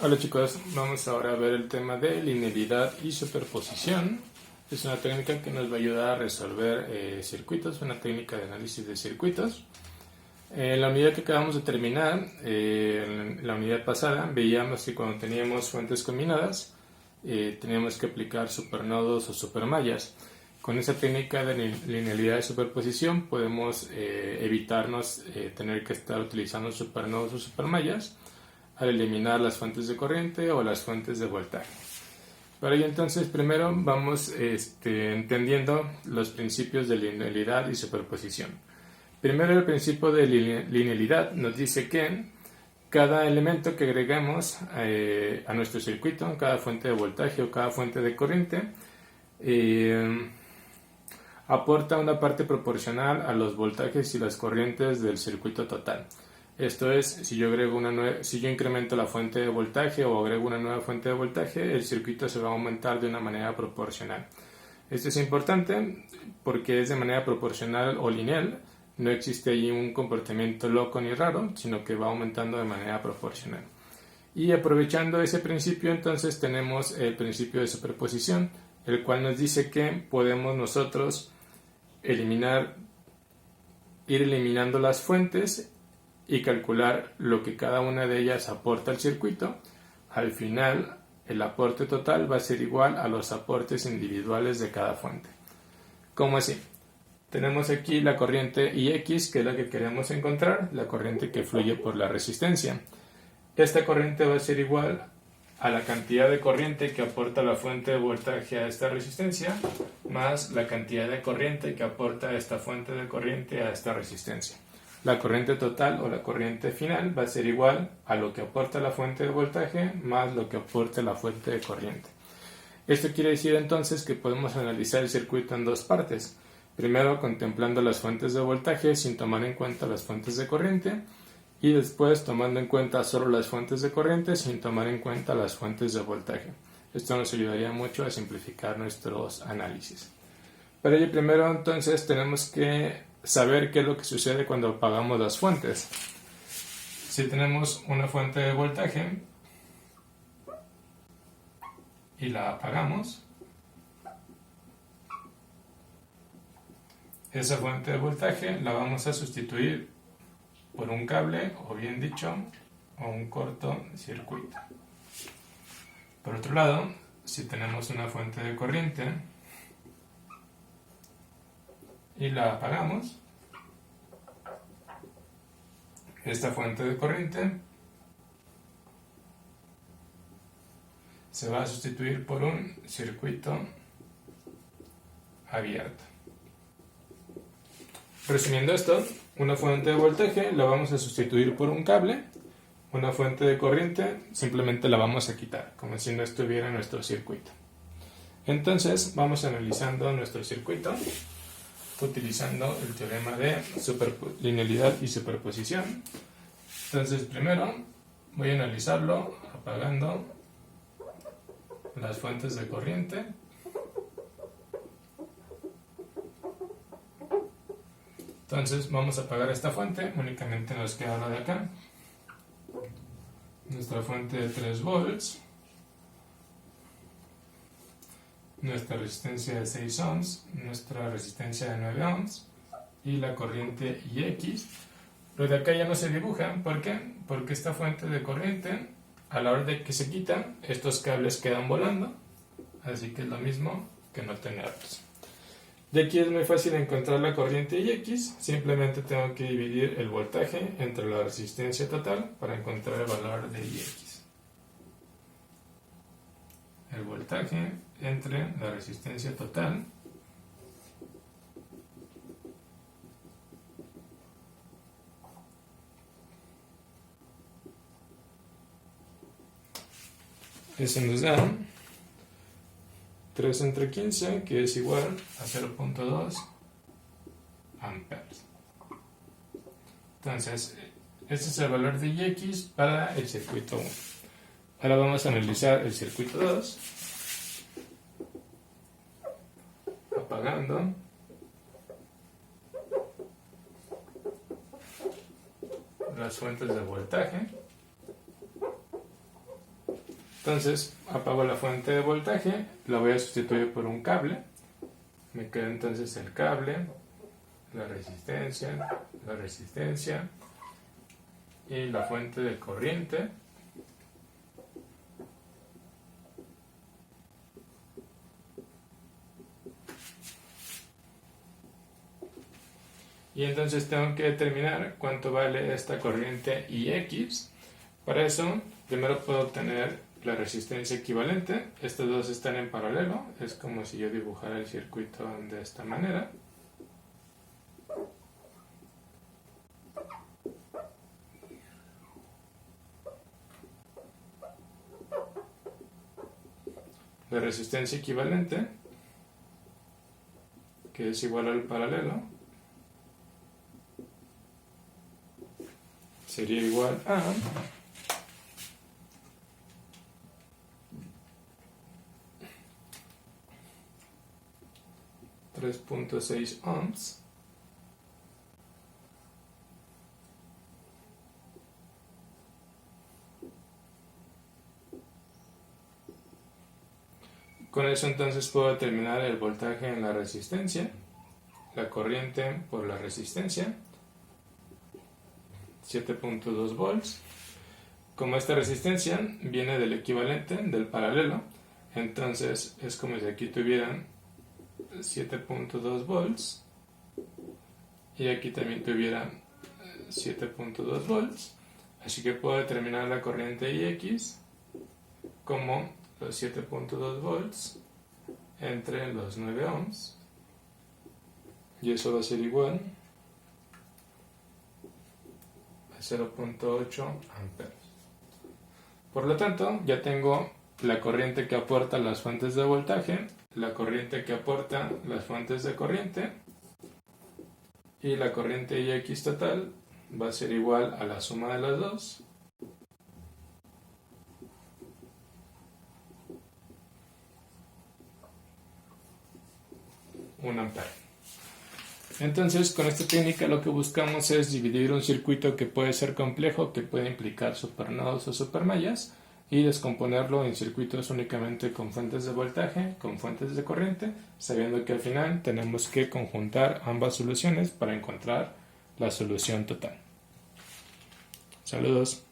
Hola chicos, vamos ahora a ver el tema de linealidad y superposición. Es una técnica que nos va a ayudar a resolver circuitos, una técnica de análisis de circuitos. En la unidad que acabamos de terminar, en la unidad pasada, veíamos que cuando teníamos fuentes combinadas, teníamos que aplicar supernodos o supermallas. Con esa técnica de linealidad y superposición podemos evitarnos tener que estar utilizando supernodos o supermallas al eliminar las fuentes de corriente o las fuentes de voltaje. Para ello entonces primero vamos entendiendo los principios de linealidad y superposición. Primero el principio de linealidad nos dice que cada elemento que agregamos a nuestro circuito, cada fuente de voltaje o cada fuente de corriente, aporta una parte proporcional a los voltajes y las corrientes del circuito total. Esto es, si yo incremento la fuente de voltaje o agrego una nueva fuente de voltaje, el circuito se va a aumentar de una manera proporcional. Esto es importante porque es de manera proporcional o lineal. No existe ahí un comportamiento loco ni raro, sino que va aumentando de manera proporcional. Y aprovechando ese principio, entonces tenemos el principio de superposición, el cual nos dice que podemos nosotros ir eliminando las fuentes y calcular lo que cada una de ellas aporta al circuito. Al final, el aporte total va a ser igual a los aportes individuales de cada fuente. ¿Cómo así? Tenemos aquí la corriente IX, que es la que queremos encontrar, la corriente que fluye por la resistencia. Esta corriente va a ser igual a la cantidad de corriente que aporta la fuente de voltaje a esta resistencia, más la cantidad de corriente que aporta esta fuente de corriente a esta resistencia. La corriente total o la corriente final va a ser igual a lo que aporta la fuente de voltaje más lo que aporta la fuente de corriente. Esto quiere decir entonces que podemos analizar el circuito en dos partes. Primero contemplando las fuentes de voltaje sin tomar en cuenta las fuentes de corriente, y después tomando en cuenta solo las fuentes de corriente sin tomar en cuenta las fuentes de voltaje. Esto nos ayudaría mucho a simplificar nuestros análisis. Para ello primero entonces tenemos que saber qué es lo que sucede cuando apagamos las fuentes. Si tenemos una fuente de voltaje y la apagamos, esa fuente de voltaje la vamos a sustituir por un cable, o bien dicho, o un cortocircuito. Por otro lado, si tenemos una fuente de corriente y la apagamos, esta fuente de corriente se va a sustituir por un circuito abierto. Resumiendo esto, una fuente de voltaje la vamos a sustituir por un cable, una fuente de corriente simplemente la vamos a quitar, como si no estuviera en nuestro circuito. Entonces vamos analizando nuestro circuito utilizando el teorema de linealidad y superposición. Entonces primero voy a analizarlo apagando las fuentes de corriente. Entonces vamos a apagar esta fuente, únicamente nos queda la de acá, nuestra fuente de 3 volts, nuestra resistencia de 6 ohms, nuestra resistencia de 9 ohms y la corriente IX. Lo de acá ya no se dibuja, ¿por qué? Porque esta fuente de corriente, a la hora de que se quitan, estos cables quedan volando, así que es lo mismo que no tenerlos. De aquí es muy fácil encontrar la corriente IX, simplemente tengo que dividir el voltaje entre la resistencia total para encontrar el valor de IX. El voltaje entre la resistencia total eso nos da 3 entre 15, que es igual a 0.2 amperes. Entonces, este es el valor de IX para el circuito 1. Ahora vamos a analizar el circuito 2, apagando las fuentes de voltaje Entonces apago la fuente de voltaje, la voy a sustituir por un cable. Me queda entonces el cable, la resistencia y la fuente de corriente. Y entonces tengo que determinar cuánto vale esta corriente IX. Para eso, primero puedo obtener la resistencia equivalente. Estos dos están en paralelo. Es como si yo dibujara el circuito de esta manera. La resistencia equivalente, que es igual al paralelo, sería igual a 3.6 ohms Con eso entonces puedo determinar el voltaje en la resistencia, la corriente por la resistencia, 7.2 volts. Como esta resistencia viene del equivalente, del paralelo, entonces es como si aquí tuvieran 7.2 volts y aquí también tuvieran 7.2 volts. Así que puedo determinar la corriente IX como los 7.2 volts entre los 9 ohms, y eso va a ser igual a 0.8 amperes. Por lo tanto, ya tengo la corriente que aporta las fuentes de voltaje, la corriente que aporta las fuentes de corriente, y la corriente IX total va a ser igual a la suma de las dos, un ampere. Entonces, con esta técnica lo que buscamos es dividir un circuito que puede ser complejo, que puede implicar supernodos o supermallas, y descomponerlo en circuitos únicamente con fuentes de voltaje, con fuentes de corriente, sabiendo que al final tenemos que conjuntar ambas soluciones para encontrar la solución total. Saludos.